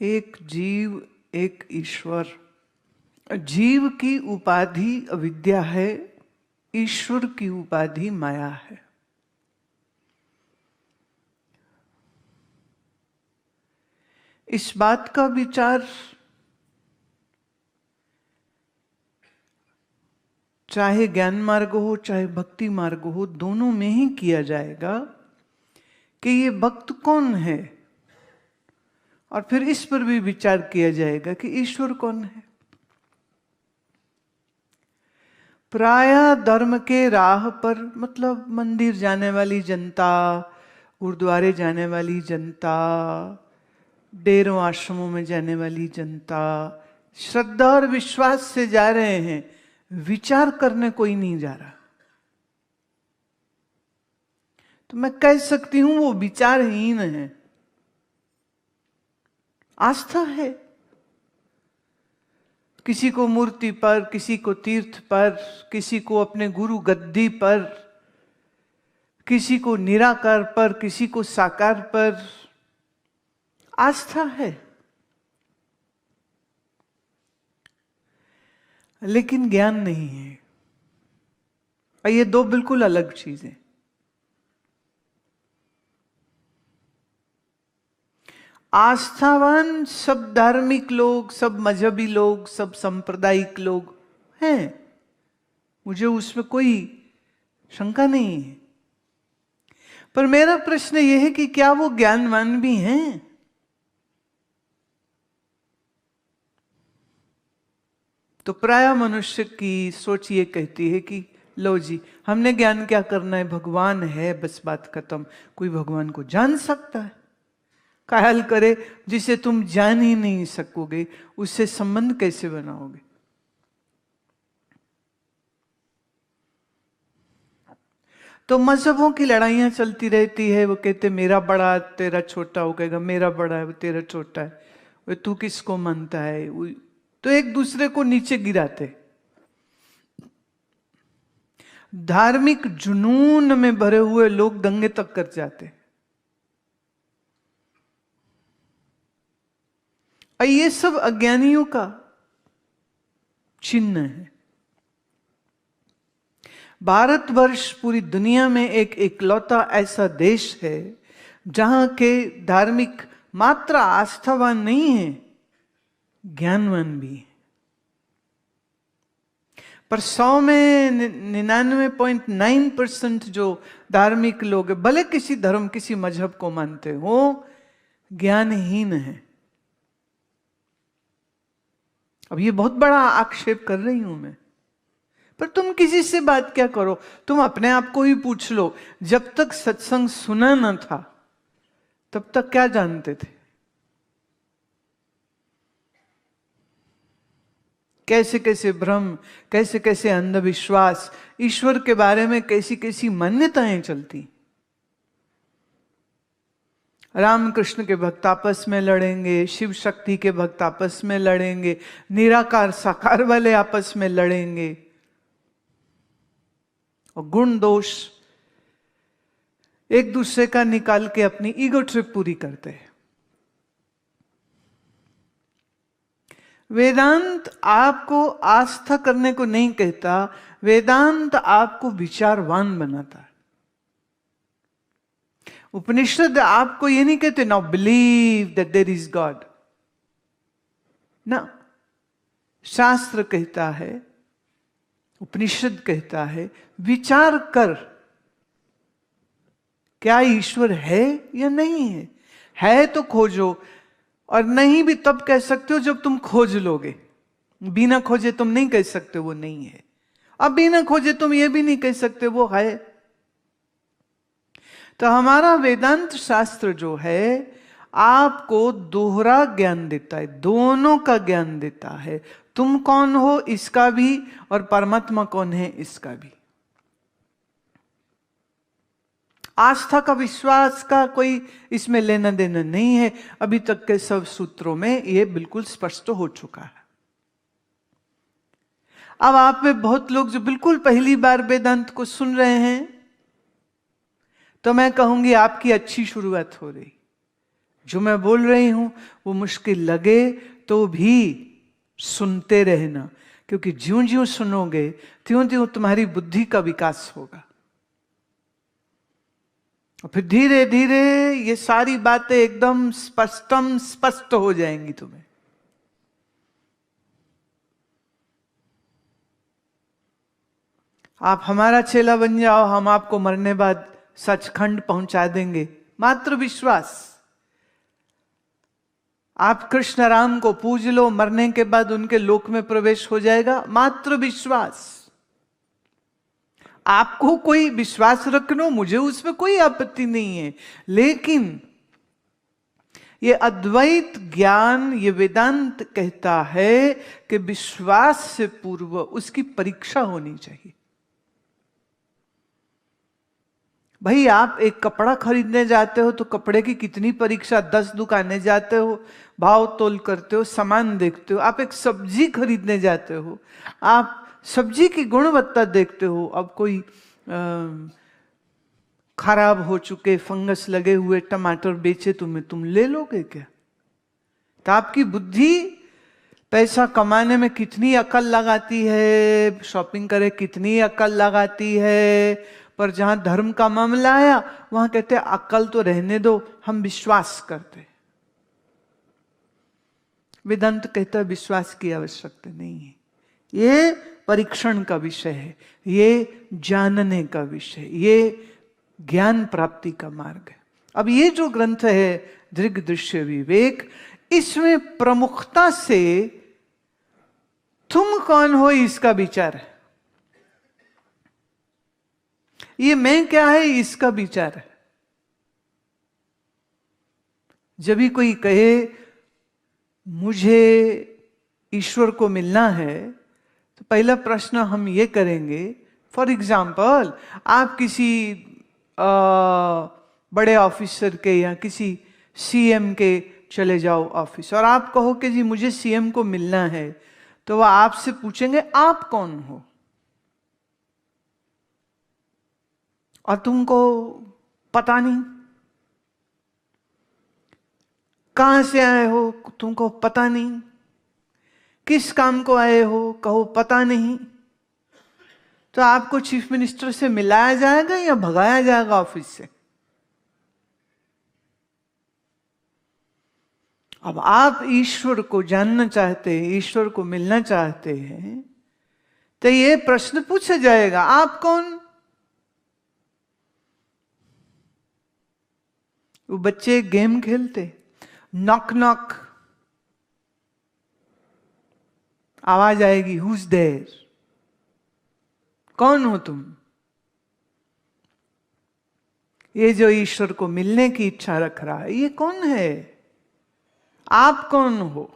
एक जीव एक ईश्वर। जीव की उपाधि अविद्या है, ईश्वर की उपाधि माया है। इस बात का विचार चाहे ज्ञान मार्ग हो चाहे भक्ति मार्ग हो, दोनों में ही किया जाएगा कि ये भक्त कौन है, और फिर इस पर भी विचार किया जाएगा कि ईश्वर कौन है। प्रायः धर्म के राह पर, मतलब मंदिर जाने वाली जनता, गुरुद्वारे जाने वाली जनता, डेरों आश्रमों में जाने वाली जनता, श्रद्धा और विश्वास से जा रहे हैं, विचार करने कोई नहीं जा रहा। तो मैं कह सकती हूं वो विचारहीन है। आस्था है, किसी को मूर्ति पर, किसी को तीर्थ पर, किसी को अपने गुरु गद्दी पर, किसी को निराकार पर, किसी को साकार पर। आस्था है, लेकिन ज्ञान नहीं है। और ये दो बिल्कुल अलग चीजें। आस्थावान सब धार्मिक लोग, सब मजहबी लोग, सब सांप्रदायिक लोग हैं, मुझे उसमें कोई शंका नहीं है। पर मेरा प्रश्न यह है कि क्या वो ज्ञानवान भी हैं? तो प्राय मनुष्य की सोच ये कहती है कि लो जी, हमने ज्ञान क्या करना है, भगवान है, बस बात खत्म। कोई भगवान को जान सकता है? ख्याल करे जिसे तुम जान ही नहीं सकोगे, उससे संबंध कैसे बनाओगे? तो मजहबों की लड़ाइयां चलती रहती है। वो कहते मेरा बड़ा तेरा छोटा, वो कहेगा मेरा बड़ा है वो तेरा छोटा है, वो तू किसको मानता है। तो एक दूसरे को नीचे गिराते। धार्मिक जुनून में भरे हुए लोग दंगे तक कर जाते। और ये सब अज्ञानियों का चिन्ह है। भारतवर्ष पूरी दुनिया में एक इकलौता ऐसा देश है जहां के धार्मिक मात्र आस्थावान नहीं है, ज्ञानवान भी है। पर 100 में 99.9% जो धार्मिक लोग हैं, भले किसी धर्म किसी मजहब को मानते हो, ज्ञानहीन है। अब ये बहुत बड़ा आक्षेप कर रही हूं मैं, पर तुम किसी से बात क्या करो, तुम अपने आप को ही पूछ लो। जब तक सत्संग सुना न था तब तक क्या जानते थे? कैसे कैसे भ्रम, कैसे कैसे अंधविश्वास, ईश्वर के बारे में कैसी कैसी मान्यताएं चलती। रामकृष्ण के भक्त आपस में लड़ेंगे, शिव शक्ति के भक्त आपस में लड़ेंगे, निराकार साकार वाले आपस में लड़ेंगे, और गुण दोष एक दूसरे का निकाल के अपनी ईगो ट्रिप पूरी करते हैं। वेदांत आपको आस्था करने को नहीं कहता, वेदांत आपको विचारवान बनाता है। उपनिषद आपको ये नहीं कहते now believe that there is God ना। शास्त्र कहता है, उपनिषद कहता है, विचार कर, क्या ईश्वर है या नहीं है? है तो खोजो, और नहीं भी तब कह सकते हो जब तुम खोज लोगे। बिना खोजे तुम नहीं कह सकते वो नहीं है। अब बिना खोजे तुम ये भी नहीं कह सकते वो है। तो हमारा वेदांत शास्त्र जो है आपको दोहरा ज्ञान देता है, दोनों का ज्ञान देता है। तुम कौन हो इसका भी, और परमात्मा कौन है इसका भी। आस्था का, विश्वास का कोई इसमें लेना देना नहीं है। अभी तक के सब सूत्रों में यह बिल्कुल स्पष्ट हो चुका है। अब आप में बहुत लोग जो बिल्कुल पहली बार वेदांत को सुन रहे हैं, तो मैं कहूंगी आपकी अच्छी शुरुआत हो रही। जो मैं बोल रही हूं वो मुश्किल लगे तो भी सुनते रहना, क्योंकि ज्यों ज्यों सुनोगे त्यों त्यों तुम्हारी बुद्धि का विकास होगा। और फिर धीरे धीरे ये सारी बातें एकदम स्पष्ट हो जाएंगी तुम्हें। आप हमारा चेला बन जाओ, हम आपको मरने बाद सचखंड पहुंचा देंगे, मात्र विश्वास। आप कृष्ण राम को पूज लो, मरने के बाद उनके लोक में प्रवेश हो जाएगा, मात्र विश्वास। आपको कोई विश्वास रखना, मुझे उसमें कोई आपत्ति नहीं है, लेकिन ये अद्वैत ज्ञान, ये वेदांत कहता है कि विश्वास से पूर्व उसकी परीक्षा होनी चाहिए। भाई आप एक कपड़ा खरीदने जाते हो तो कपड़े की कितनी परीक्षा, 10 दुकानें जाते हो, भाव तोल करते हो, सामान देखते हो। आप एक सब्जी खरीदने जाते हो, आप सब्जी की गुणवत्ता देखते हो। अब कोई खराब हो चुके फंगस लगे हुए टमाटर बेचे तुम्हें, तुम ले लोगे क्या? तो आपकी बुद्धि पैसा कमाने में कितनी अकल लगाती है, शॉपिंग करे कितनी अकल लगाती है, पर जहां धर्म का मामला आया वहां कहते अकल तो रहने दो, हम विश्वास करते। वेदांत कहता है विश्वास की आवश्यकता नहीं है, ये परीक्षण का विषय है, ये जानने का विषय, ये ज्ञान प्राप्ति का मार्ग है। अब ये जो ग्रंथ है दृग् दृश्य विवेक, इसमें प्रमुखता से तुम कौन हो इसका विचार है, ये मैं क्या है इसका विचार है। जब भी कोई कहे मुझे ईश्वर को मिलना है, तो पहला प्रश्न हम ये करेंगे, फॉर एग्जाम्पल आप किसी बड़े ऑफिसर के या किसी सीएम के चले जाओ ऑफिस और आप कहो कि जी मुझे सीएम को मिलना है, तो वह आपसे पूछेंगे आप कौन हो, और तुमको पता नहीं। कहां से आए हो, तुमको पता नहीं। किस काम को आए हो, कहो पता नहीं। तो आपको चीफ मिनिस्टर से मिलाया जाएगा या भगाया जाएगा ऑफिस से? अब आप ईश्वर को जानना चाहते हैं, ईश्वर को मिलना चाहते हैं, तो ये प्रश्न पूछा जाएगा आप कौन? वो बच्चे गेम खेलते, नॉक नॉक आवाज आएगी, हुज देयर, कौन हो तुम? ये जो ईश्वर को मिलने की इच्छा रख रहा है, ये कौन है? आप कौन हो?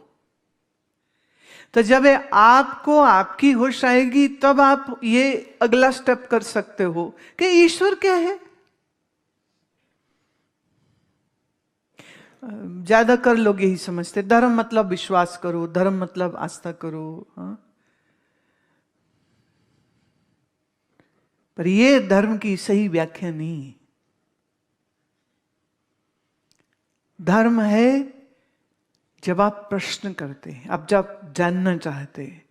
तो जब आपको आपकी होश आएगी तब आप ये अगला स्टेप कर सकते हो कि ईश्वर क्या है। ज्यादातर लोग यही समझते, धर्म मतलब विश्वास करो, धर्म मतलब आस्था करो। हाँ, पर यह धर्म की सही व्याख्या नहीं है। धर्म है जब आप प्रश्न करते हैं, अब जब जानना चाहते हैं,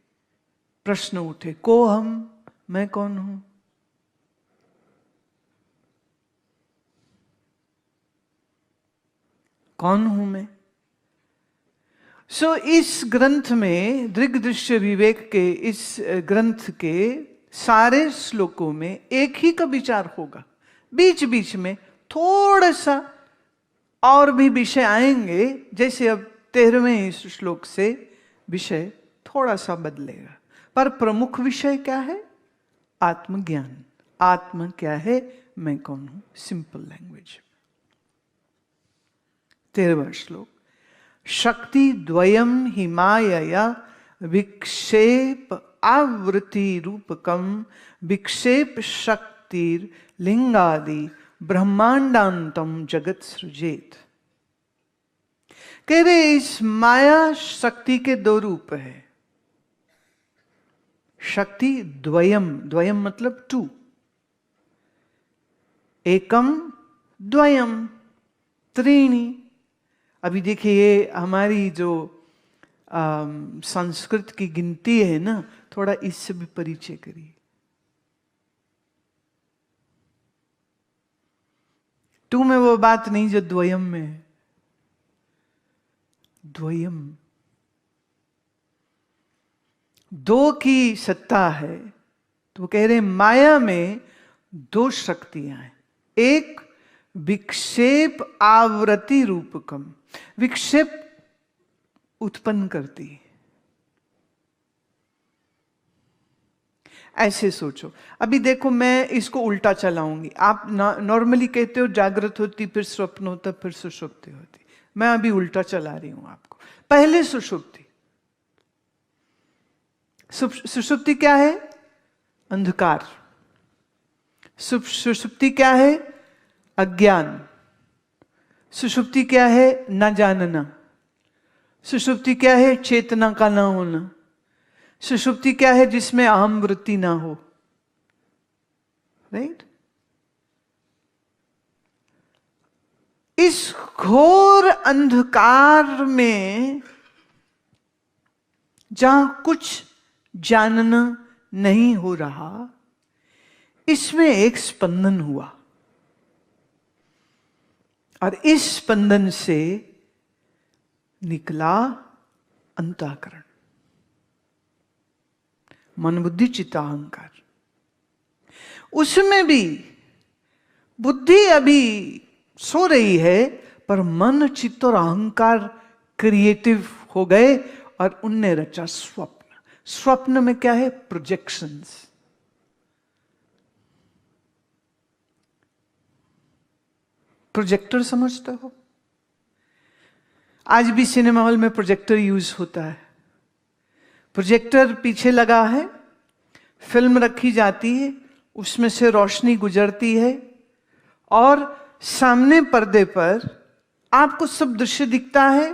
प्रश्न उठे, को हम, मैं कौन हूं? कौन हूं मैं? इस ग्रंथ में दृग् दृश्य विवेक के इस ग्रंथ के सारे श्लोकों में एक ही का विचार होगा। बीच बीच में थोड़ा सा और भी विषय आएंगे, जैसे अब 13वें श्लोक से विषय थोड़ा सा बदलेगा, पर प्रमुख विषय क्या है? आत्मज्ञान। आत्मा क्या है, मैं कौन हूं, सिंपल लैंग्वेज। 13वां श्लोक, शक्ति द्वयम हिमायया विक्षेप आवृत्ति रूपकम विक्षेप शक्तिर लिंगादि ब्रह्मांडांतम जगत सृजेत। कह रहे इस माया शक्ति के दो रूप है। शक्ति द्वयम, द्वयम मतलब टू, एकम द्वयम त्रीणी, अभी देखिए ये हमारी जो संस्कृत की गिनती है ना, थोड़ा इससे भी परिचय करिए। 2 में वो बात नहीं जो द्वयम में है। द्वयम 2 की सत्ता है, तो कह रहे माया में 2 शक्तियां हैं। एक विक्षेप आवृत्ति रूपकम, विक्षेप उत्पन्न करती है। ऐसे सोचो, अभी देखो मैं इसको उल्टा चलाऊंगी। आप नॉर्मली कहते हो जागृत होती, फिर स्वप्न होता, फिर सुषुप्ति होती। मैं अभी उल्टा चला रही हूं आपको। पहले सुषुप्ति। सुषुप्ति क्या है? अंधकार। सुषुप्ति क्या है? अज्ञान। सुषुप्ति क्या है? न जानना। सुषुप्ति क्या है? चेतना का ना होना। सुषुप्ति क्या है? जिसमें अहम वृत्ति ना हो। राइट? इस घोर अंधकार में जहां कुछ जानना नहीं हो रहा, इसमें एक स्पंदन हुआ, और इस स्पंदन से निकला अंतःकरण, मन बुद्धि चित्त अहंकार। उसमें भी बुद्धि अभी सो रही है, पर मन चित्त और अहंकार क्रिएटिव हो गए और उनने रचा स्वप्न। स्वप्न में क्या है? प्रोजेक्शंस। प्रोजेक्टर समझते हो? आज भी सिनेमा हॉल में प्रोजेक्टर यूज होता है। प्रोजेक्टर पीछे लगा है, फिल्म रखी जाती है, उसमें से रोशनी गुजरती है और सामने पर्दे पर आपको सब दृश्य दिखता है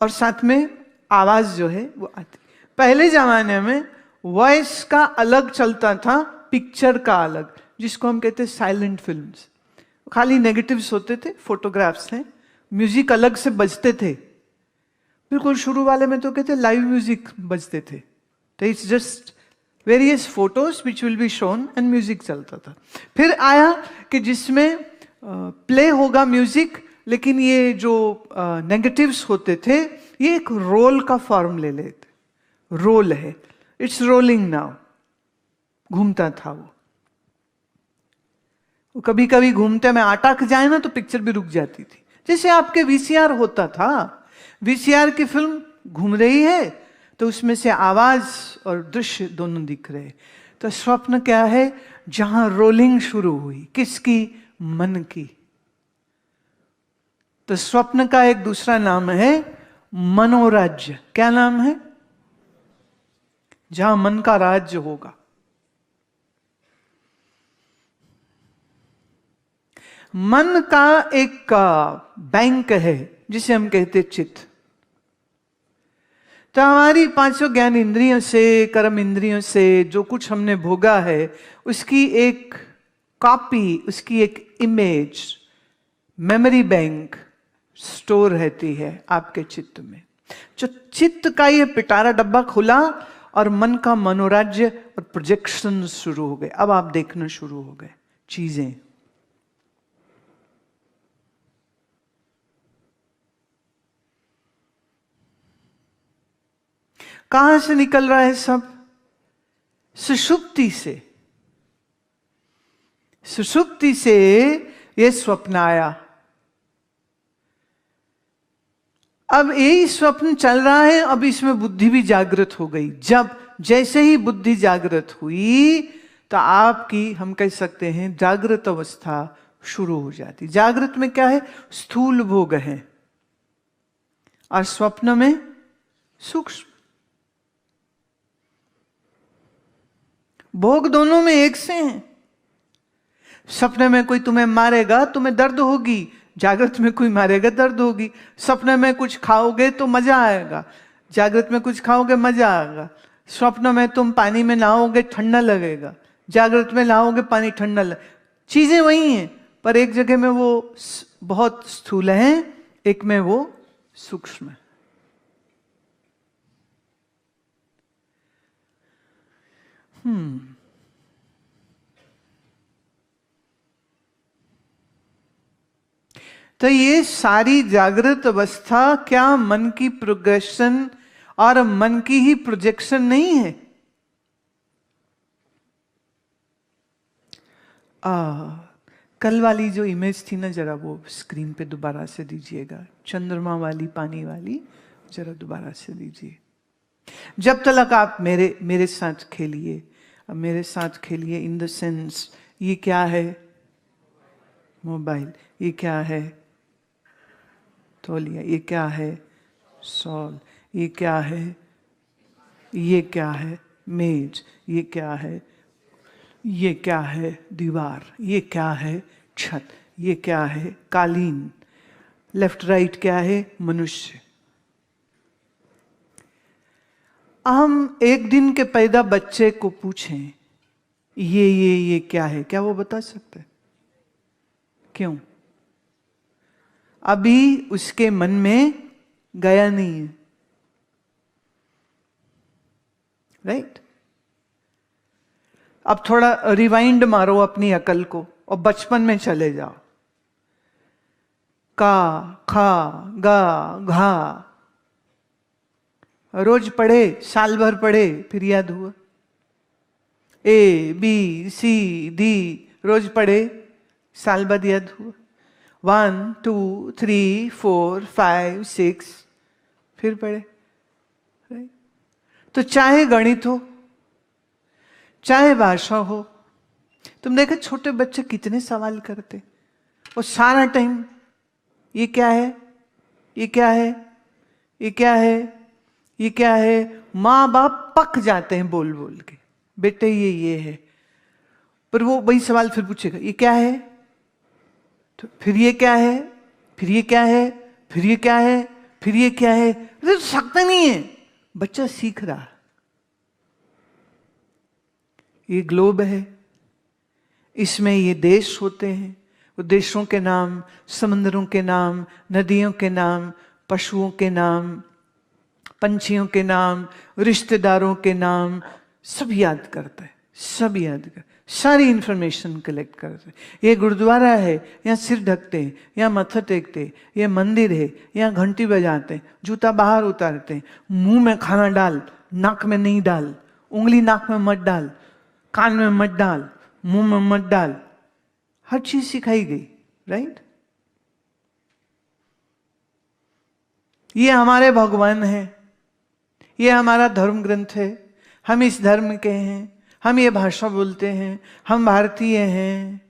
और साथ में आवाज जो है वो आती। पहले जमाने में वॉइस का अलग चलता था, पिक्चर का अलग, जिसको हम कहते हैं साइलेंट फिल्म्स। खाली नेगेटिव्स होते थे, फोटोग्राफ्स हैं, म्यूजिक अलग से बजते थे। बिल्कुल शुरू वाले में तो कहते लाइव म्यूजिक बजते थे, तो it's just various photos which will be shown and music चलता था। फिर आया कि जिसमें प्ले होगा म्यूजिक, लेकिन ये जो नेगेटिव्स होते थे ये एक रोल का फॉर्म ले लेते। रोल है, इट्स रोलिंग नाउ, घूमता था वो। कभी कभी घूमते में अटक जाए ना तो पिक्चर भी रुक जाती थी। जैसे आपके वीसीआर होता था, वीसीआर की फिल्म घूम रही है तो उसमें से आवाज और दृश्य दोनों दिख रहे। तो स्वप्न क्या है? जहां रोलिंग शुरू हुई, किसकी? मन की। तो स्वप्न का एक दूसरा नाम है मनोराज्य। क्या नाम है? जहां मन का राज्य होगा। मन का एक बैंक है जिसे हम कहते चित्त। तो हमारी 5 ज्ञान इंद्रियों से, कर्म इंद्रियों से जो कुछ हमने भोगा है, उसकी एक कॉपी, उसकी एक इमेज, मेमोरी बैंक स्टोर रहती है आपके चित्त में। जो चित्त का ये पिटारा डब्बा खुला और मन का मनोराज्य और प्रोजेक्शन शुरू हो गए। अब आप देखना शुरू हो गए चीजें। कहां से निकल रहा है सब? सुषुप्ति से। सुषुप्ति से ये स्वप्न आया। अब यही स्वप्न चल रहा है, अब इसमें बुद्धि भी जागृत हो गई। जब जैसे ही बुद्धि जागृत हुई तो आपकी, हम कह सकते हैं, जागृत अवस्था शुरू हो जाती। जागृत में क्या है? स्थूल भोग है और स्वप्न में सूक्ष्म भोग। दोनों में एक से हैं। सपने में कोई तुम्हें मारेगा, तुम्हें दर्द होगी। जागृत में कोई मारेगा, दर्द होगी। सपने में कुछ खाओगे तो मजा आएगा, जागृत में कुछ खाओगे मजा आएगा। स्वप्न में तुम पानी में नहाओगे, ठंडा लगेगा, जागृत में नहाओगे, पानी ठंडा लगे। चीजें वही हैं, पर एक जगह में वो बहुत स्थूल हैं, एक में वो सूक्ष्म है। तो ये सारी जागृत अवस्था क्या मन की प्रोग्रेशन और मन की ही प्रोजेक्शन नहीं है? कल वाली जो इमेज थी ना, जरा वो स्क्रीन पे दोबारा से दीजिएगा, चंद्रमा वाली, पानी वाली, जरा दोबारा से दीजिए। जब तक आप मेरे साथ खेलिए, अब मेरे साथ खेलिए इन द सेंस, ये क्या है? मोबाइल। ये क्या है? तौलिया। ये क्या है? सॉल। ये क्या है? ये क्या है? मेज। ये क्या है? ये क्या है? दीवार। ये क्या है? छत। ये क्या है? कालीन। लेफ्ट राइट क्या है? मनुष्य। हम एक दिन के पैदा बच्चे को पूछें ये क्या है, क्या वो बता सकते हैं? क्यों? अभी उसके मन में गया नहीं है, राइट? अब थोड़ा रिवाइंड मारो अपनी अकल को और बचपन में चले जाओ। का, खा, गा, घा रोज पढ़े, साल भर पढ़े, फिर याद हुआ। ए बी सी डी रोज पढ़े, साल बाद याद हुआ। 1 2 3 4 5 6 फिर पढ़े। तो चाहे गणित हो, चाहे भाषा हो, तुम देखो छोटे बच्चे कितने सवाल करते, और सारा टाइम ये क्या है, ये क्या है, ये क्या है, ये क्या है। माँ बाप पक जाते हैं बोल बोल के, बेटे ये है, पर वो वही सवाल फिर पूछेगा, ये क्या है, तो फिर ये क्या है, फिर ये क्या है, फिर ये क्या है, फिर ये क्या है। तो सकता नहीं है, बच्चा सीख रहा। ये ग्लोब है, इसमें ये देश होते हैं, वो देशों के नाम, समुद्रों के नाम, नदियों के नाम, पशुओं के नाम, पंछियों के नाम, रिश्तेदारों के नाम, सब याद करता है, सब याद कर, सारी इंफॉर्मेशन कलेक्ट करते हैं। ये गुरुद्वारा है, यहाँ सिर ढकते हैं, यहाँ माथा टेकते हैं, ये मंदिर है, यहाँ घंटी बजाते हैं, जूता बाहर उतारते हैं, मुंह में खाना डाल, नाक में नहीं डाल, उंगली नाक में मत डाल, कान में मत डाल, मुंह में मत डाल, हर चीज सिखाई गई, राइट? ये हमारे भगवान है, ये हमारा धर्म ग्रंथ है, हम इस धर्म के हैं, हम ये भाषा बोलते हैं, हम भारतीय हैं।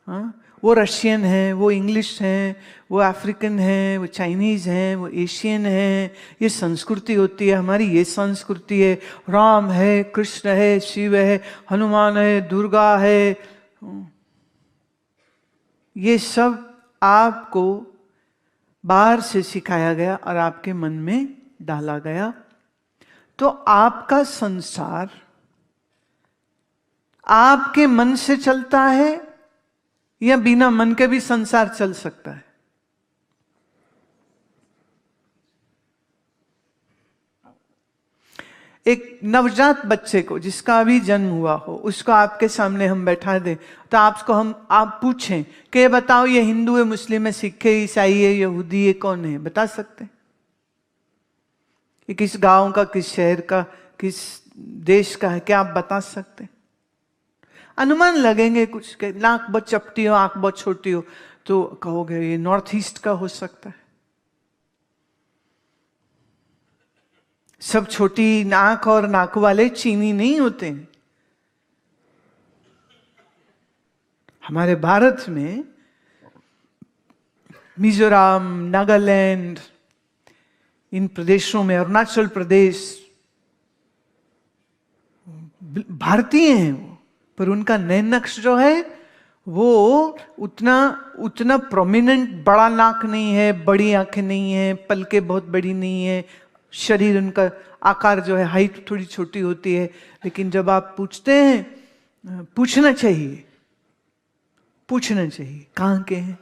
हाँ, वो रशियन है, वो इंग्लिश है, वो अफ्रीकन है, वो चाइनीज है, वो एशियन है। ये संस्कृति होती है हमारी, ये संस्कृति है। राम है, कृष्ण है, शिव है, हनुमान है, दुर्गा है। ये सब आपको बाहर से सिखाया गया और आपके मन में डाला गया। तो आपका संसार आपके मन से चलता है या बिना मन के भी संसार चल सकता है? एक नवजात बच्चे को, जिसका अभी जन्म हुआ हो, उसको आपके सामने हम बैठा दें, तो आप पूछें कि ये बताओ, ये हिंदू है, मुस्लिम है, सिख है, ईसाई है, यहूदी है, कौन है? बता सकते हैं? ये किस गांव का, किस शहर का, किस देश का है, क्या आप बता सकते हैं? अनुमान लगेंगे कुछ के, नाक बहुत चपटी हो, आंख बहुत छोटी हो, तो कहोगे ये नॉर्थ ईस्ट का हो सकता है। सब छोटी नाक और नाक वाले चीनी नहीं होते हैं। हमारे भारत में मिजोरम, नागालैंड, इन प्रदेशों में, अरुणाचल प्रदेश, भारतीय हैं वो, पर उनका नयन नक्श जो है वो उतना प्रोमिनेंट, बड़ा नाक नहीं है, बड़ी आंखें नहीं है, पलकें बहुत बड़ी नहीं है, शरीर उनका आकार जो है, हाइट थोड़ी छोटी होती है। लेकिन जब आप पूछते हैं, पूछना चाहिए कहाँ के हैं,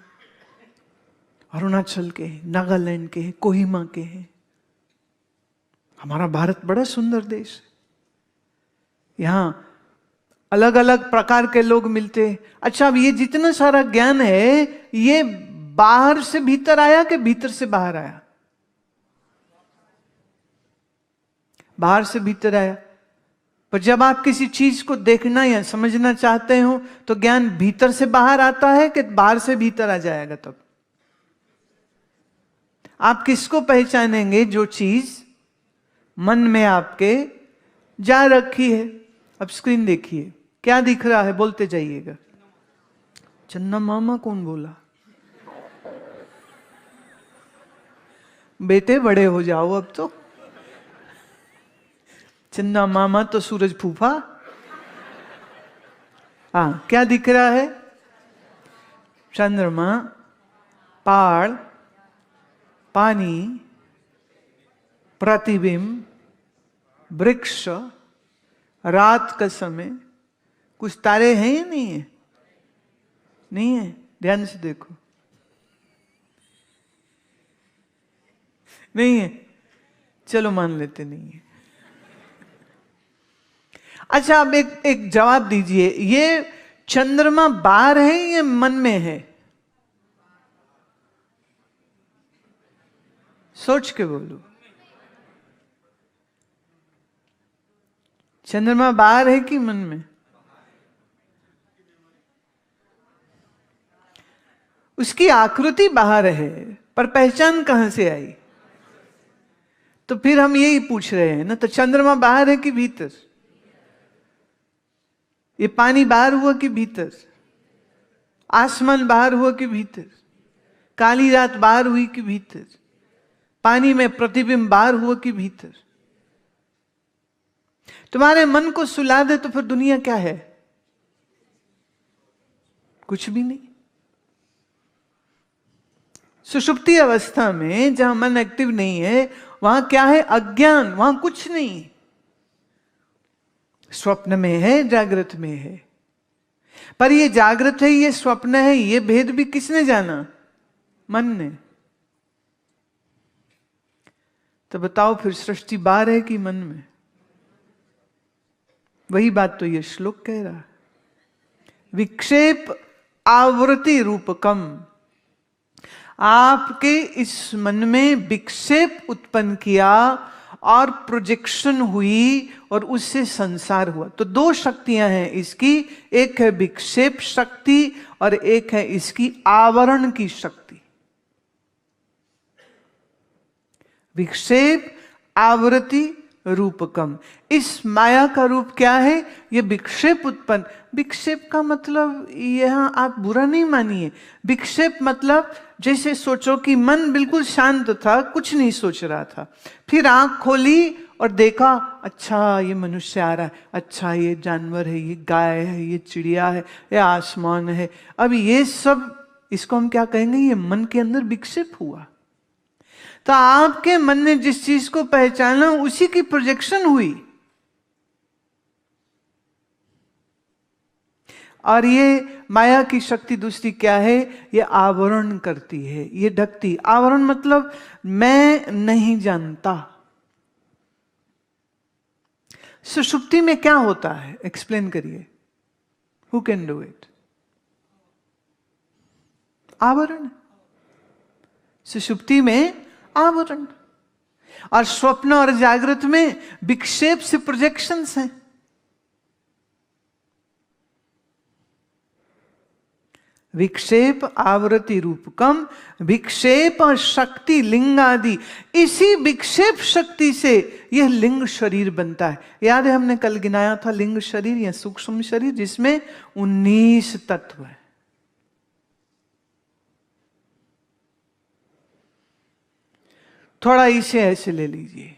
अरुणाचल के हैं, नागालैंड के हैं, कोहिमा के हैं। हमारा भारत बड़ा सुंदर देश है, यहां अलग अलग प्रकार के लोग मिलते हैं। अच्छा, अब ये जितना सारा ज्ञान है, ये बाहर से भीतर आया कि भीतर से बाहर आया? बाहर से भीतर आया। पर जब आप किसी चीज को देखना या समझना चाहते हो तो ज्ञान भीतर से बाहर आता है कि बाहर से भीतर आ जाएगा? तब आप किसको पहचानेंगे? जो चीज मन में आपके जा रखी है। अब स्क्रीन देखिए, क्या दिख रहा है? बोलते जाइएगा। चन्ना मामा कौन बोला? बेटे बड़े हो जाओ अब तो। चन्ना मामा तो सूरज फूफा। हाँ, क्या दिख रहा है? चंद्रमा, पहाड़, पानी, प्रतिबिंब, वृक्ष, रात का समय। कुछ तारे हैं या नहीं है? नहीं है? ध्यान से देखो। नहीं है? चलो मान लेते नहीं है। अच्छा, अब एक जवाब दीजिए, ये चंद्रमा बाहर है या मन में है? सोच के बोलो। चंद्रमा बाहर है कि मन में? उसकी आकृति बाहर है, पर पहचान कहां से आई? तो फिर हम यही पूछ रहे हैं ना, तो चंद्रमा बाहर है कि भीतर? ये पानी बाहर हुआ कि भीतर? आसमान बाहर हुआ कि भीतर? काली रात बाहर हुई कि भीतर? पानी में प्रतिबिंब बाहर हुआ कि भीतर? तुम्हारे मन को सुला दे तो फिर दुनिया क्या है? कुछ भी नहीं। सुषुप्ति अवस्था में जहां मन एक्टिव नहीं है, वहां क्या है? अज्ञान, वहां कुछ नहीं। स्वप्न में है, जागृत में है। पर ये जागृत है, ये स्वप्न है, ये भेद भी किसने जाना? मन ने। तो बताओ फिर सृष्टि बाहर है कि मन में? वही बात तो ये श्लोक कह रहा है। विक्षेप आवृत्ति रूपकम। आपके इस मन में विक्षेप उत्पन्न किया और प्रोजेक्शन हुई और उससे संसार हुआ। तो दो शक्तियां हैं इसकी, एक है विक्षेप शक्ति और एक है इसकी आवरण की शक्ति। विक्षेप आवृत्ति रूपकम। इस माया का रूप क्या है? ये विक्षेप उत्पन्न। विक्षेप का मतलब यहां आप बुरा नहीं मानिए। विक्षेप मतलब जैसे सोचो कि मन बिल्कुल शांत था, कुछ नहीं सोच रहा था, फिर आंख खोली और देखा, अच्छा ये मनुष्य आ रहा है, अच्छा ये जानवर है, ये गाय है, ये चिड़िया है, ये आसमान है। अब ये सब, इसको हम क्या कहेंगे? ये मन के अंदर विक्षेप हुआ। तो आपके मन ने जिस चीज को पहचाना उसी की प्रोजेक्शन हुई। और ये माया की शक्ति दूसरी क्या है? ये आवरण करती है, ये ढकती। आवरण मतलब मैं नहीं जानता। सुषुप्ति में क्या होता है? एक्सप्लेन करिए। Who can do it? आवरण। सुषुप्ति में आवरण, और स्वप्न और जागृत में विक्षेप से प्रोजेक्शंस हैं। विक्षेप आवृत्ति रूपकम। विक्षेप और शक्ति लिंग आदि, इसी विक्षेप शक्ति से यह लिंग शरीर बनता है। याद है हमने कल गिनाया था लिंग शरीर या सूक्ष्म शरीर, जिसमें 19 तत्व है। थोड़ा इसे ऐसे ले लीजिए,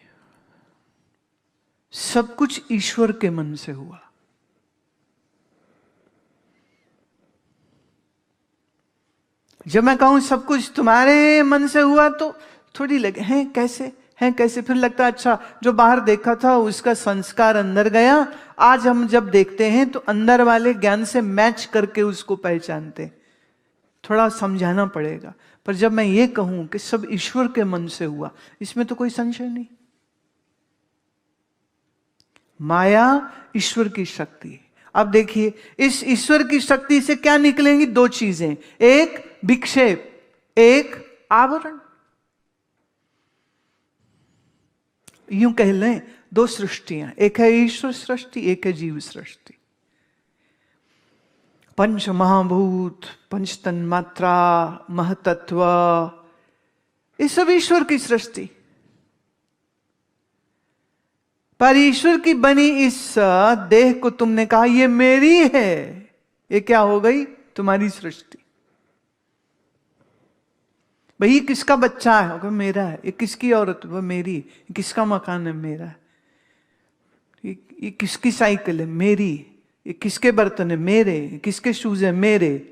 सब कुछ ईश्वर के मन से हुआ। जब मैं कहूं सब कुछ तुम्हारे मन से हुआ तो थोड़ी लगे हैं कैसे, हैं कैसे, फिर लगता है अच्छा जो बाहर देखा था उसका संस्कार अंदर गया। आज हम जब देखते हैं तो अंदर वाले ज्ञान से मैच करके उसको पहचानते। थोड़ा समझाना पड़ेगा। पर जब मैं ये कहूं कि सब ईश्वर के मन से हुआ, इसमें तो कोई संशय नहीं। माया ईश्वर की शक्ति है। अब देखिए, इस ईश्वर की शक्ति से क्या निकलेंगी? दो चीजें, एक विक्षेप, एक आवरण। यूं कह लें, दो सृष्टियां, एक है ईश्वर सृष्टि, एक है जीव सृष्टि। पंच महाभूत, पंच तन्मात्रा, महतत्व, ये सब ईश्वर की सृष्टि। पर ईश्वर की बनी इस देह को तुमने कहा ये मेरी है, ये क्या हो गई? तुम्हारी सृष्टि। भाई ये किसका बच्चा है? होगा मेरा है। ये किसकी औरत? वो मेरी। ये किसका मकान है? मेरा है। ये किसकी साइकिल है? मेरी। ये किसके बर्तन है? मेरे। किसके शूज है? मेरे।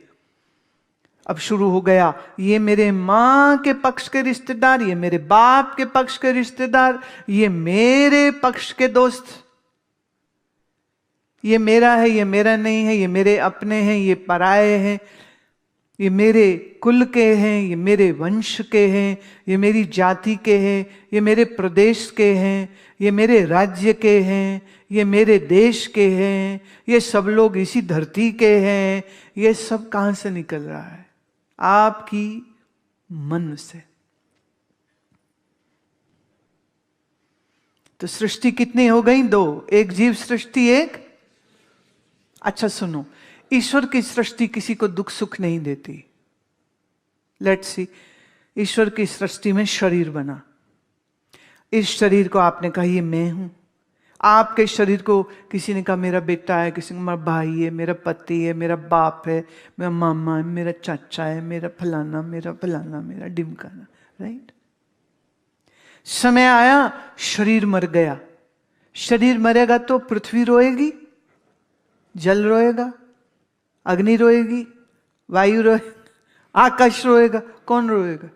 अब शुरू हो गया, ये मेरे मां के पक्ष के रिश्तेदार, ये मेरे बाप के पक्ष के रिश्तेदार, ये मेरे पक्ष के दोस्त, ये मेरा है, ये मेरा नहीं है, ये मेरे अपने हैं, ये पराये हैं, ये मेरे कुल के हैं, ये मेरे वंश के हैं, ये मेरी जाति के हैं, ये मेरे प्रदेश के हैं, ये मेरे राज्य के हैं, ये मेरे देश के हैं, ये सब लोग इसी धरती के हैं। ये सब कहां से निकल रहा है? आपकी मन से। तो सृष्टि कितनी हो गई? दो। एक जीव सृष्टि, एक। अच्छा सुनो, ईश्वर की सृष्टि किसी को दुख सुख नहीं देती। लेट्स सी, ईश्वर की सृष्टि में शरीर बना। इस शरीर को आपने कहा ये मैं हूं। आपके शरीर को किसी ने कहा मेरा बेटा है, किसी ने मेरा भाई है, मेरा पति है, मेरा बाप है, मेरा मामा है, मेरा चाचा है, मेरा फलाना, मेरा डिमकाना। राइट? समय आया, शरीर मर गया। शरीर मरेगा तो पृथ्वी रोएगी, जल रोएगा, अग्नि रोएगी, वायु रोएगा, आकाश रोएगा। कौन रोएगा?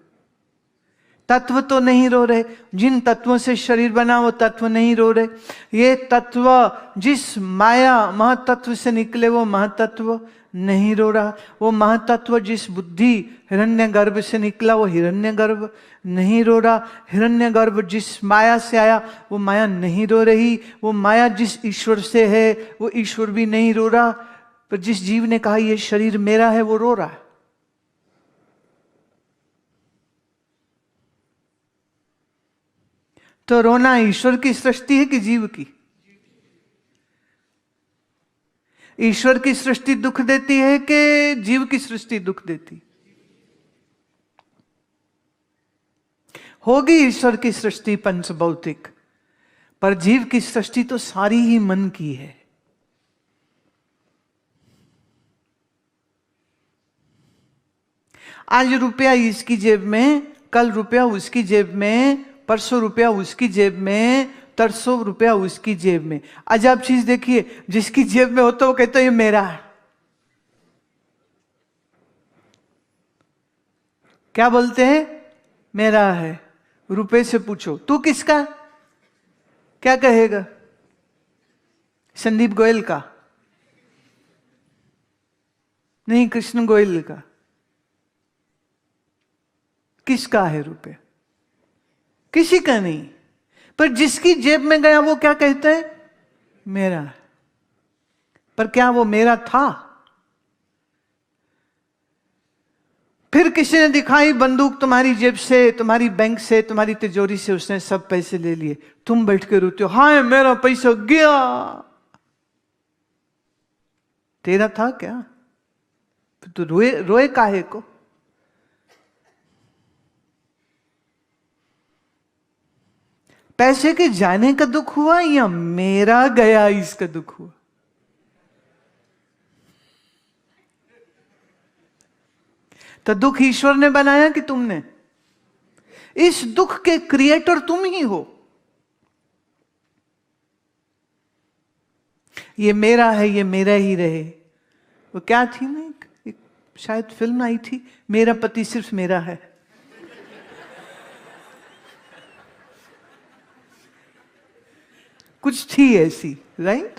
तत्व तो नहीं रो रहे। जिन तत्वों से शरीर बना वो तत्व नहीं रो रहे। ये तत्व जिस माया महातत्व से निकले वो महातत्व नहीं रो रहा। वो महातत्व जिस बुद्धि हिरण्यगर्भ से निकला वो हिरण्यगर्भ नहीं रो रहा। हिरण्यगर्भ जिस माया से आया वो माया नहीं रो रही। वो माया जिस ईश्वर से है वो ईश्वर भी नहीं रो रहा। पर जिस जीव ने कहा ये शरीर मेरा है वो रो रहा है। तो रोना ईश्वर की सृष्टि है कि जीव की? ईश्वर की सृष्टि दुख देती है कि जीव की सृष्टि दुख देती? होगी ईश्वर की सृष्टि पंच भौतिक, पर जीव की सृष्टि तो सारी ही मन की है। आज रुपया इसकी जेब में, कल रुपया उसकी जेब में, परसों रुपया उसकी जेब में, तरसों रुपया उसकी जेब में। आज आप चीज देखिए, जिसकी जेब में होता है वो कहता है ये मेरा है। क्या बोलते हैं? मेरा है। रुपए से पूछो तू किसका? क्या कहेगा? संदीप गोयल का? नहीं, कृष्ण गोयल का। किसका है रुपया? किसी का नहीं। पर जिसकी जेब में गया वो क्या कहता है? मेरा है। पर क्या वो मेरा था? फिर किसी ने दिखाई बंदूक तुम्हारी जेब से, तुम्हारी बैंक से, तुम्हारी तिजोरी से, उसने सब पैसे ले लिए। तुम बैठ के रोते हो, हाय मेरा पैसा गया। तेरा था क्या? तो रोए काहे को? पैसे के जाने का दुख हुआ या मेरा गया इसका दुख हुआ? तो दुख ईश्वर ने बनाया कि तुमने? इस दुख के क्रिएटर तुम ही हो। ये मेरा है, ये मेरा ही रहे। वो क्या थी ना, एक शायद फिल्म आई थी, मेरा पति सिर्फ मेरा है। कुछ थी ऐसी, राइट?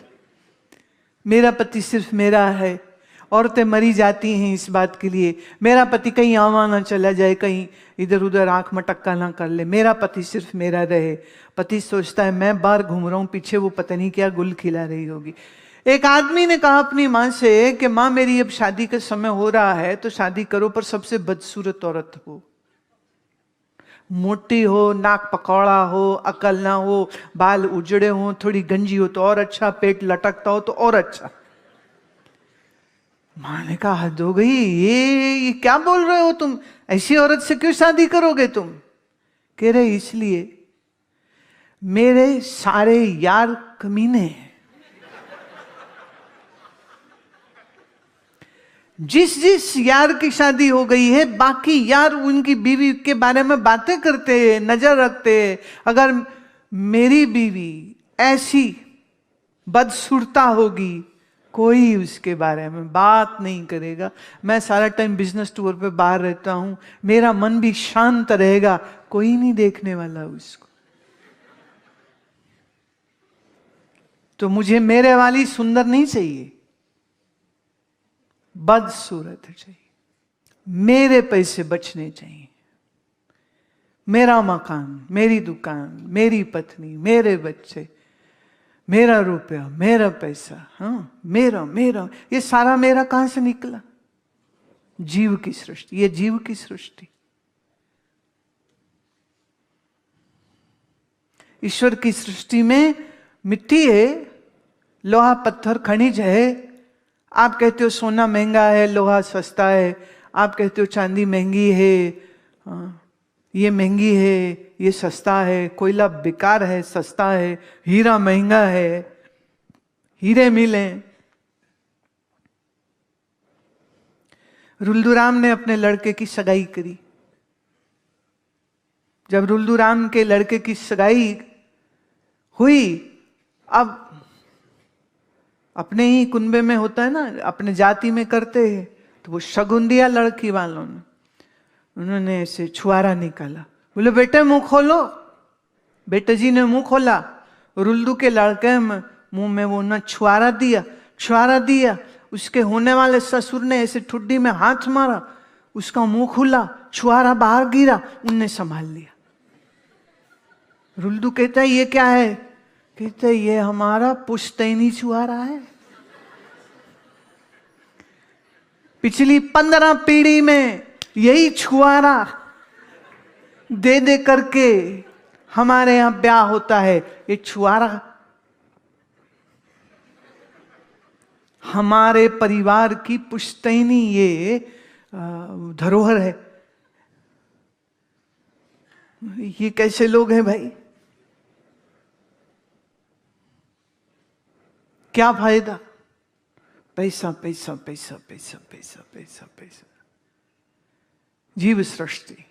मेरा पति सिर्फ मेरा है। औरतें मरी जाती हैं इस बात के लिए, मेरा पति कहीं आवा ना चला जाए, कहीं इधर उधर आंख मटक्का ना कर ले, मेरा पति सिर्फ मेरा रहे। पति सोचता है मैं बाहर घूम रहा हूं, पीछे वो पता नहीं क्या गुल खिला रही होगी। एक आदमी ने कहा अपनी माँ से कि माँ मेरी अब शादी का समय हो रहा है तो शादी करो, पर सबसे बदसूरत औरत हो, मोटी हो, नाक पकौड़ा हो, अकल ना हो, बाल उजड़े हो, थोड़ी गंजी हो तो और अच्छा, पेट लटकता हो तो और अच्छा। माँ ने कहा हद हो गई, ये क्या बोल रहे हो तुम, ऐसी औरत से क्यों शादी करोगे तुम? कह रहे इसलिए मेरे सारे यार कमीने हैं, जिस जिस यार की शादी हो गई है बाकी यार उनकी बीवी के बारे में बातें करते हैं, नजर रखते हैं। अगर मेरी बीवी ऐसी बदसूरता होगी कोई उसके बारे में बात नहीं करेगा। मैं सारा टाइम बिजनेस टूर पे बाहर रहता हूं, मेरा मन भी शांत रहेगा, कोई नहीं देखने वाला उसको। तो मुझे मेरे वाली सुंदर नहीं चाहिए, बदसूरत चाहिए। मेरे पैसे बचने चाहिए, मेरा मकान, मेरी दुकान, मेरी पत्नी, मेरे बच्चे, मेरा रुपया, मेरा पैसा, हाँ मेरा मेरा, ये सारा मेरा कहां से निकला? जीव की सृष्टि, ये जीव की सृष्टि। ईश्वर की सृष्टि में मिट्टी है, लोहा पत्थर खनिज है। आप कहते हो सोना महंगा है, लोहा सस्ता है, आप कहते हो चांदी महंगी है, ये महंगी है, ये सस्ता है, कोयला बेकार है, सस्ता है, हीरा महंगा है, हीरे मिले। रुल्दूराम ने अपने लड़के की सगाई करी। जब रुल्दूराम के लड़के की सगाई हुई, अब अपने ही कुनबे में होता है ना, अपने जाति में करते हैं, तो वो शगुन दिया लड़की वालों ने। उन्होंने ऐसे छुआरा निकाला, बोले बेटे मुंह खोलो। बेटे जी ने मुंह खोला, रुल्दू के लड़के में मुंह में वो न छुआरा दिया, छुआरा दिया। उसके होने वाले ससुर ने ऐसे ठुड्डी में हाथ मारा, उसका मुंह खुला, छुआरा बाहर गिरा, उनने संभाल लिया। रुल्दू कहता है ये क्या है? कहते ये हमारा पुश्तैनी छुआरा है। पिछली 15 पीढ़ी में यही छुआरा दे दे करके हमारे यहां ब्याह होता है। ये छुआरा हमारे परिवार की पुश्तैनी, ये धरोहर है। ये कैसे लोग हैं भाई? क्या फायदा? पैसा पैसा पैसा पैसा पैसा पैसा पैसा। जीव सृष्टि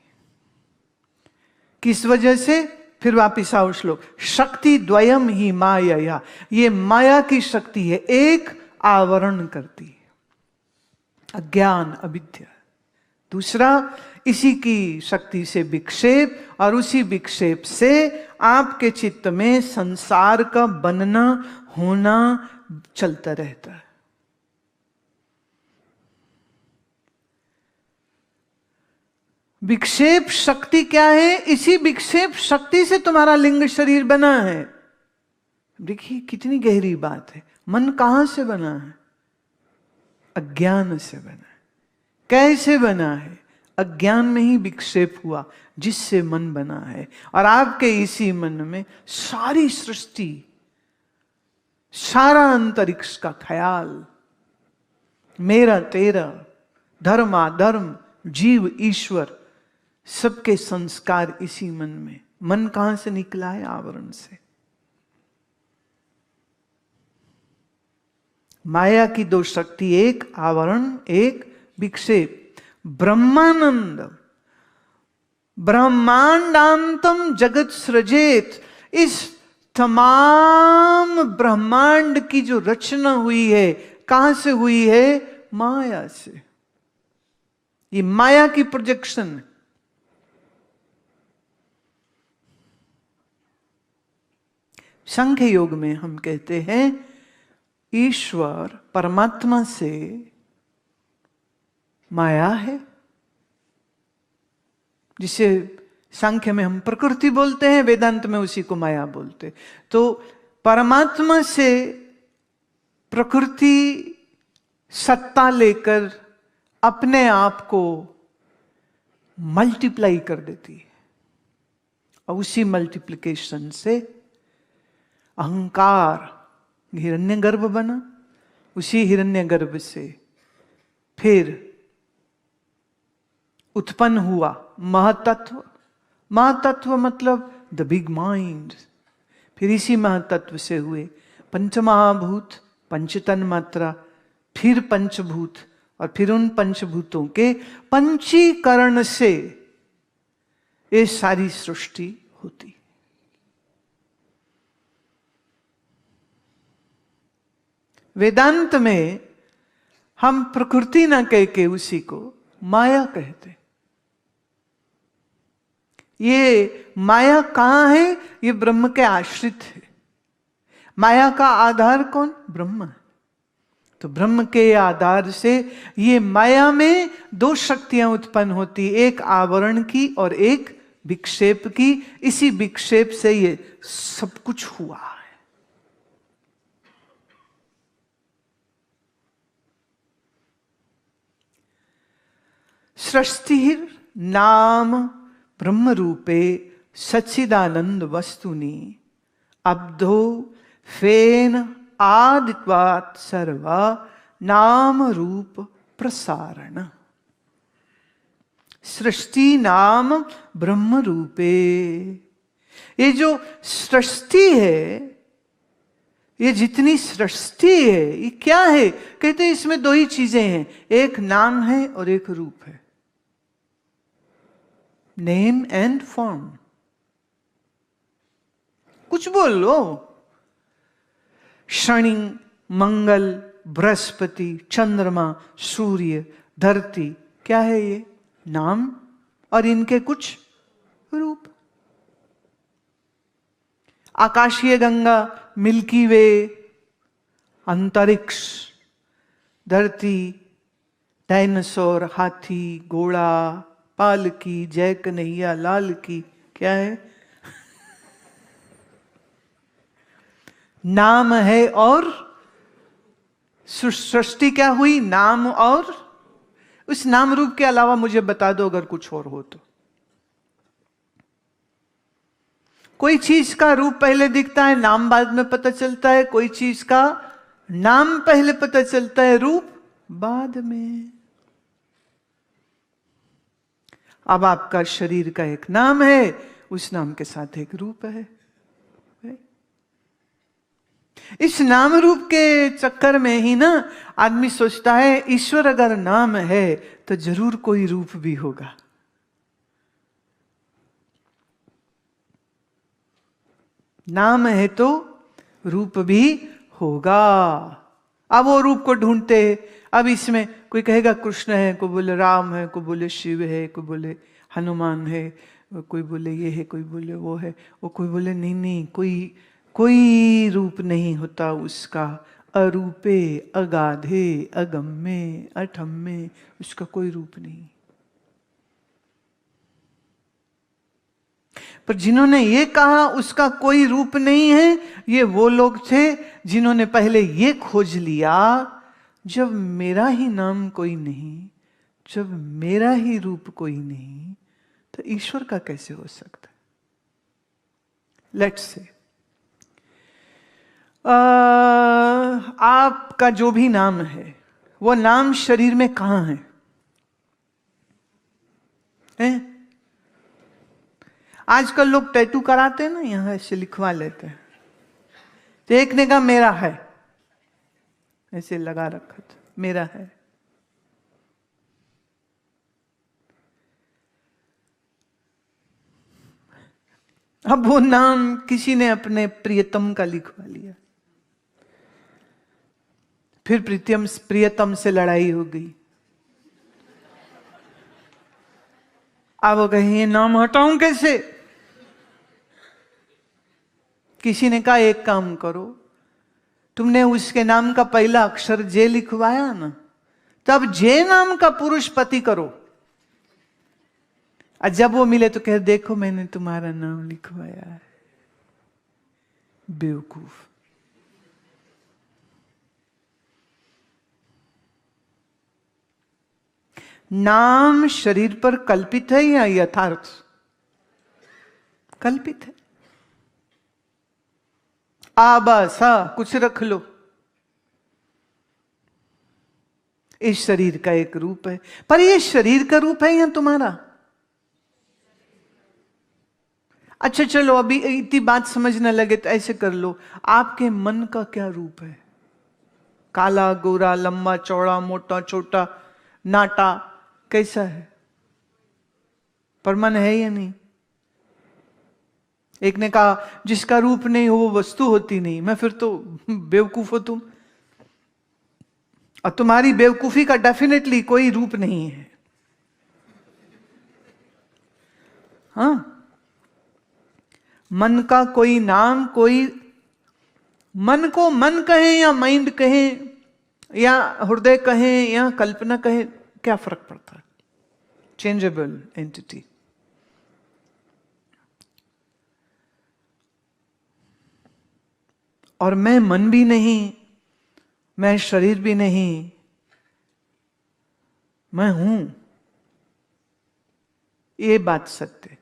किस वजह से? फिर वापिस आओ श्लोक, शक्ति द्वयम ही माया, ये माया की शक्ति है, एक आवरण करती है, अज्ञान अविद्या। दूसरा, इसी की शक्ति से विक्षेप, और उसी विक्षेप से आपके चित्त में संसार का बनना होना चलता रहता है। विक्षेप शक्ति क्या है? इसी विक्षेप शक्ति से तुम्हारा लिंग शरीर बना है। देखिए कितनी गहरी बात है। मन कहां से बना है? अज्ञान से बना है। कैसे बना है? अज्ञान में ही विक्षेप हुआ जिससे मन बना है। और आपके इसी मन में सारी सृष्टि, सारा अंतरिक्ष का ख्याल, मेरा तेरा, धर्म अधर्म, जीव ईश्वर, सबके संस्कार इसी मन में। मन कहां से निकला है? आवरण से। माया की दो शक्ति, एक आवरण, एक विक्षेप। ब्रह्मानंद ब्रह्मांडांतम जगत सृजेत, इस तमाम ब्रह्मांड की जो रचना हुई है कहां से हुई है? माया से। ये माया की प्रोजेक्शन है। सांख्य योग में हम कहते हैं ईश्वर परमात्मा से माया है, जिसे सांख्य में हम प्रकृति बोलते हैं, वेदांत में उसी को माया बोलते। तो परमात्मा से प्रकृति सत्ता लेकर अपने आप को मल्टीप्लाई कर देती है, और उसी मल्टीप्लिकेशन से अहंकार हिरण्यगर्भ बना, उसी हिरण्यगर्भ से फिर उत्पन्न हुआ महातत्व। महातत्व मतलब द बिग माइंड। फिर इसी महातत्व से हुए पंचमहाभूत, पंचतन मात्रा, फिर पंचभूत, और फिर उन पंचभूतों के पंचीकरण से ये सारी सृष्टि होती। वेदांत में हम प्रकृति ना कह के उसी को माया कहते। ये माया कहां है? ये ब्रह्म के आश्रित है। माया का आधार कौन? ब्रह्म है। तो ब्रह्म के आधार से ये माया में दो शक्तियां उत्पन्न होती, एक आवरण की और एक विक्षेप की। इसी विक्षेप से ये सब कुछ हुआ है। सृष्टिर नाम ब्रह्म रूपे सच्चिदानंद वस्तुनि अब्धो फेन आदित्वात् सर्वा नाम रूप प्रसारण। सृष्टि नाम ब्रह्म रूपे, ये जो सृष्टि है, ये जितनी सृष्टि है, ये क्या है? कहते हैं इसमें दो ही चीजें हैं, एक नाम है और एक रूप है। Name and form. कुछ बोल लो, शनि, मंगल, बृहस्पति, चंद्रमा, सूर्य, धरती, क्या है ये? नाम, और इनके कुछ रूप। आकाशीय गंगा, मिल्की वे, अंतरिक्ष, धरती, डायनासोर, हाथी, घोड़ा, पालकी, जय कन्हैया लाल की, क्या है? नाम है। और सृष्टि क्या हुई? नाम, और उस नाम रूप के अलावा मुझे बता दो अगर कुछ और हो तो। कोई चीज का रूप पहले दिखता है, नाम बाद में पता चलता है। कोई चीज का नाम पहले पता चलता है, रूप बाद में। अब आपका शरीर का एक नाम है, उस नाम के साथ एक रूप है। इस नाम रूप के चक्कर में ही ना आदमी सोचता है ईश्वर अगर नाम है तो जरूर कोई रूप भी होगा। नाम है तो रूप भी होगा। अब वो रूप को ढूंढते हैं। अब इसमें कोई कहेगा कृष्ण है, कोई बोले राम है, कोई बोले शिव है, कोई बोले हनुमान है, कोई बोले ये है, कोई बोले वो है, वो कोई बोले नहीं नहीं, कोई रूप नहीं होता उसका। अरूपे अगाधे अगम्य अठम्य, उसका कोई रूप नहीं। पर जिन्होंने ये कहा उसका कोई रूप नहीं है, ये वो लोग थे जिन्होंने पहले ये खोज लिया, जब मेरा ही नाम कोई नहीं, जब मेरा ही रूप कोई नहीं, तो ईश्वर का कैसे हो सकता है? लेट्स से आपका जो भी नाम है, वो नाम शरीर में कहां है? आजकल लोग टैटू कराते हैं ना, यहां ऐसे लिखवा लेते हैं। तो एक ने कहा मेरा है, ऐसे लगा रखा था, मेरा है। अब वो नाम किसी ने अपने प्रियतम का लिखवा लिया, फिर प्रियतम से लड़ाई हो गई। अब वो कहे ये नाम हटाऊं कैसे? किसी ने कहा एक काम करो, तुमने उसके नाम का पहला अक्षर जे लिखवाया ना, तब जे नाम का पुरुष पति करो। और जब वो मिले तो कहे देखो मैंने तुम्हारा नाम लिखवाया है। बेवकूफ। नाम शरीर पर कल्पित है या यथार्थ? कल्पित है। आबासा कुछ रख लो, इस शरीर का एक रूप है, पर ये शरीर का रूप है या तुम्हारा? अच्छा चलो, अभी इतनी बात समझने लगे तो ऐसे कर लो, आपके मन का क्या रूप है? काला गोरा, लंबा चौड़ा, मोटा छोटा, नाटा, कैसा है? पर मन है या नहीं? एक ने कहा जिसका रूप नहीं हो वो वस्तु होती नहीं। मैं फिर तो बेवकूफ हो तुम, और तुम्हारी बेवकूफी का डेफिनेटली कोई रूप नहीं है। हाँ, मन का कोई नाम, कोई मन को मन कहें या माइंड कहें या हृदय कहें या कल्पना कहें, क्या फर्क पड़ता है? Changeable entity. और मैं मन भी नहीं, मैं शरीर भी नहीं, मैं हूं, ये बात सत्य।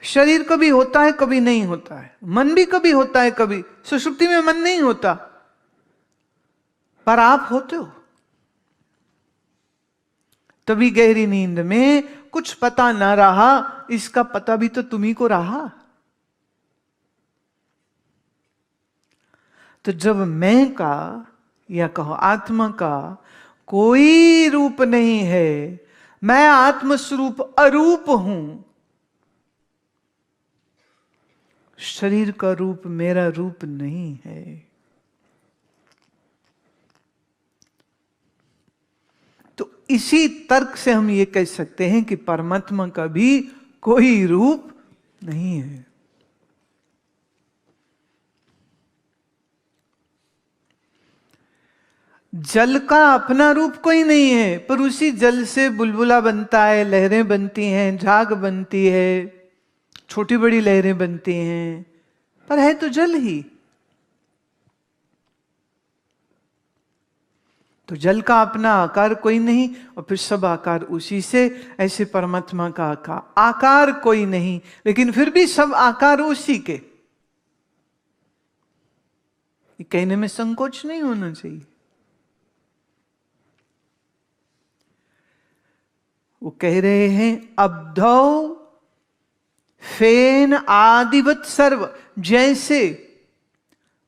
शरीर कभी होता है कभी नहीं होता है, मन भी कभी होता है कभी। सुषुप्ति में मन नहीं होता, पर आप होते हो। तभी गहरी नींद में कुछ पता ना रहा, इसका पता भी तो तुम्ही को रहा। तो जब मैं का या कहो आत्मा का कोई रूप नहीं है, मैं आत्मस्वरूप अरूप हूं, शरीर का रूप मेरा रूप नहीं है। तो इसी तर्क से हम ये कह सकते हैं कि परमात्मा का भी कोई रूप नहीं है। जल का अपना रूप कोई नहीं है, पर उसी जल से बुलबुला बनता है, लहरें बनती हैं, झाग बनती है, छोटी बड़ी लहरें बनती हैं, पर है तो जल ही। तो जल का अपना आकार कोई नहीं, और फिर सब आकार उसी से। ऐसे परमात्मा का आकार कोई नहीं, लेकिन फिर भी सब आकार उसी के। ये कहने में संकोच नहीं होना चाहिए। वो कह रहे हैं अब्धौ फेन आदिवत सर्व। जैसे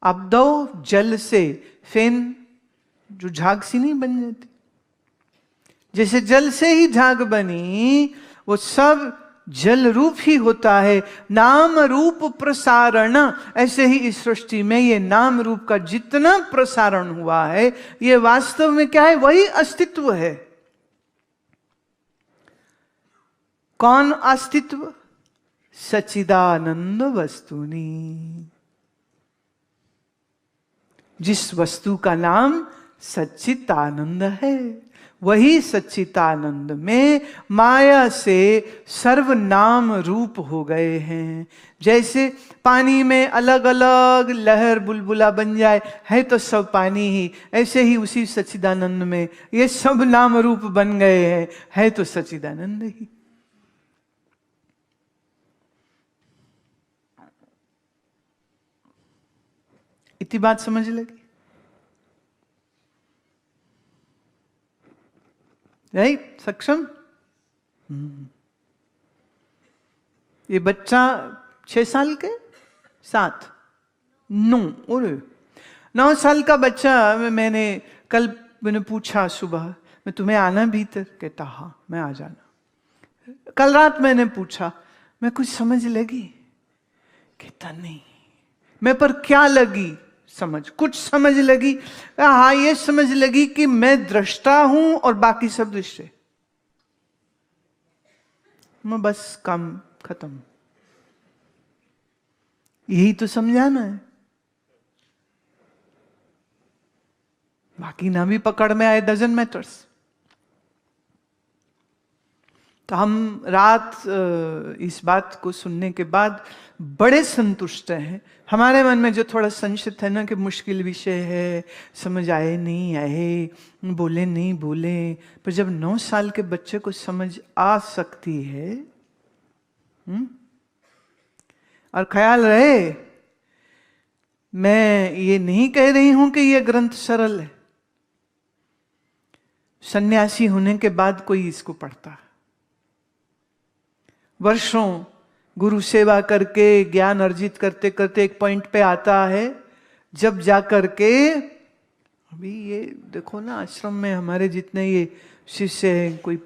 अब्धौ जल से, फेन जो झाग सी नहीं बन जाती, जैसे जल से ही झाग बनी, वो सब जल रूप ही होता है। नाम रूप प्रसारण, ऐसे ही इस सृष्टि में ये नाम रूप का जितना प्रसारण हुआ है, ये वास्तव में क्या है? वही अस्तित्व है। कौन अस्तित्व? सच्चिदानंद वस्तुनि। जिस वस्तु का नाम सच्चिदानंद है, वही सच्चिदानंद में माया से सर्वनाम रूप हो गए हैं। जैसे पानी में अलग अलग लहर बुलबुला बन जाए, है तो सब पानी ही, ऐसे ही उसी सच्चिदानंद में ये सब नाम रूप बन गए हैं, है तो सच्चिदानंद ही। इतनी बात समझ लगी? राइट? सक्षम? ये बच्चा 6 साल के 7 9 और 9 साल का बच्चा, मैंने पूछा सुबह, मैं तुम्हें आना भीतर? कहता हाँ मैं आ जाना। कल रात मैंने पूछा, मैं कुछ समझ लगी? कहता नहीं। मैं पर क्या लगी समझ? कुछ समझ लगी? हाँ ये समझ लगी कि मैं दृष्टा हूं और बाकी सब दृश्य। मैं बस काम खत्म। यही तो समझाना है, बाकी ना भी पकड़ में आए, डजंट मैटर्स। तो हम रात इस बात को सुनने के बाद बड़े संतुष्ट हैं। हमारे मन में जो थोड़ा संशय है ना कि मुश्किल विषय है, समझ आए नहीं आए, बोले नहीं बोले, पर जब 9 साल के बच्चे को समझ आ सकती है, और ख्याल रहे, मैं ये नहीं कह रही हूं कि ये ग्रंथ सरल है। सन्यासी होने के बाद कोई इसको पढ़ता है, वर्षों गुरु सेवा करके ज्ञान अर्जित करते करते एक पॉइंट पे आता है जब जा करके, अभी ये देखो ना आश्रम में हमारे जितने ये शिष्य हैं, कोई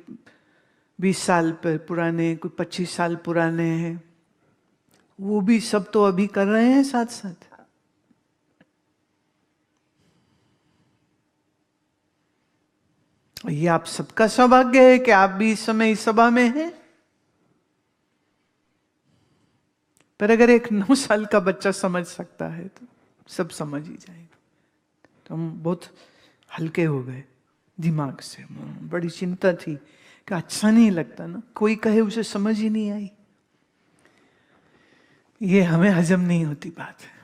20 साल पुराने, कोई 25 साल पुराने हैं, वो भी सब तो अभी कर रहे हैं साथ साथ। ये आप सबका सौभाग्य है कि आप भी इस समय इस सभा में हैं। पर अगर एक 9 साल का बच्चा समझ सकता है तो सब समझ ही जाएगा। तो हम बहुत हल्के हो गए दिमाग से। बड़ी चिंता थी कि अच्छा नहीं लगता ना, कोई कहे उसे समझ ही नहीं आई, ये हमें हजम नहीं होती बात है।